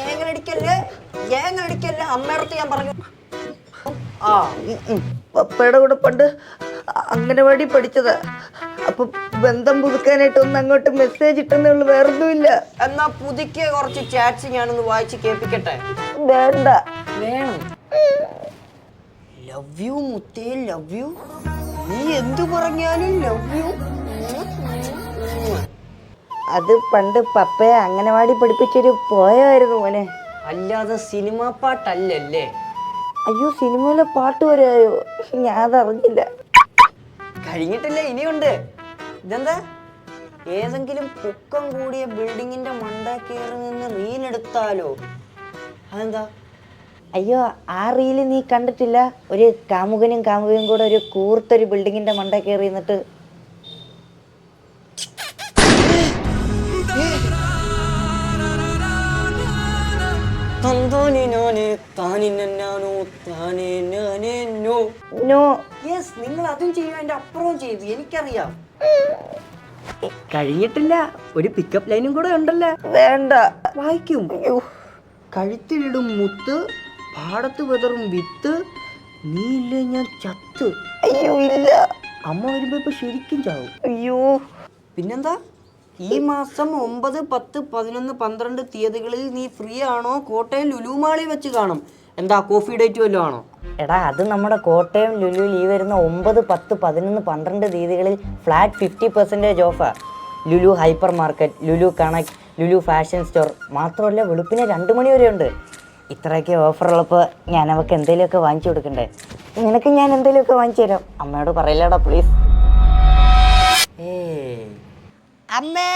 ഏങ്ങടിക്കല്ലേ അമ്മയടുത്ത് ഞാൻ പറഞ്ഞു. ആ പപ്പയുടെ കൂടെ പണ്ട് അംഗനവാടി പഠിച്ചതാ. അപ്പൊ ബന്ധം പുതുക്കാനായിട്ട് ഒന്ന് അങ്ങോട്ട് മെസ്സേജ് ഇട്ടെന്നേ ഉള്ളു, വേറൊന്നുമില്ല. എന്നാ പുതുക്കിയ കുറച്ച് ചാറ്റ്സ് ഞാനൊന്ന് വായിച്ച് കേൾപ്പിക്കട്ടെ? വേണ്ട. വേണം. ലവ് യു മുത്തേ, ലവ് യു. നീ എന്തു പറഞ്ഞാലും ലവ് യു. അത് പണ്ട് പപ്പയെ അംഗനവാടി പഠിപ്പിച്ചൊരു പോയായിരുന്നു മോനെ. അല്ലാതെ സിനിമാ പാട്ടല്ലേ? അയ്യോ, സിനിമയിലെ പാട്ട് വരെയോ? ഞാൻ അതറിഞ്ഞില്ല. കഴിഞ്ഞിട്ടില്ലേ, ഇനിയുണ്ട്. ഇതെന്താ? ഏതെങ്കിലും പൊക്കം കൂടിയ ബിൽഡിങ്ങിന്റെ മണ്ട കയറി നിന്ന് റീലെടുത്താലോ? അതെന്താ? അയ്യോ, ആ റീല് നീ കണ്ടിട്ടില്ല? ഒരു കാമുകനും കാമുകയും കൂടെ ഒരു കൂർത്തൊരു ബിൽഡിങ്ങിന്റെ മണ്ട കയറി നിന്നിട്ട് നിങ്ങൾ അതും ചെയ്യും, അതിന്റെ അപ്പുറവും ചെയ്തു. എനിക്കറിയാം. കഴിഞ്ഞിട്ടില്ല, ഒരു പിക്കപ്പ് ലൈനും കൂടെ ഉണ്ടല്ലോ. വേണ്ട. വായിക്കും. കഴുത്തിലിടും മുത്ത്, പാടത്ത് വിതറും വിത്ത്, നീ ഇല്ലേ ഞാൻ ചത്ത്. അയ്യോ ഇല്ല. അമ്മ വരുമ്പോ ഇപ്പൊ ശരിക്കും ചാവും. അയ്യോ. പിന്നെന്താ? ഈ മാസം 9, 10, 11, 12 തീയതികളിൽ നീ ഫ്രീ ആണോ? കോട്ടയം ലുലു മാളിൽ വെച്ച് കാണും. എന്താ, കോഫി ഡേറ്റ് വല്ലതും ആണോ? എടാ, അത് നമ്മുടെ കോട്ടയം ലുലുവിൽ ഈ വരുന്ന 9, 10, 11, 12 തീയതികളിൽ ഫ്ലാറ്റ് 50% ഓഫാ. Lulu hypermarket, Lulu connect, Lulu fashion store. മാത്രമല്ല വെളുപ്പിനെ 2 മണി വരെ ഉണ്ട്. ഇത്രയൊക്കെ ഓഫറുള്ളപ്പോൾ ഞാൻ അവൾക്ക് എന്തെങ്കിലുമൊക്കെ വാങ്ങിച്ചു കൊടുക്കണ്ടേ? നിനക്ക് ഞാൻ എന്തെങ്കിലുമൊക്കെ വാങ്ങിച്ചു തരാം. അമ്മയോട് പറയില്ലടാ പ്ലീസ്. അമ്മേ.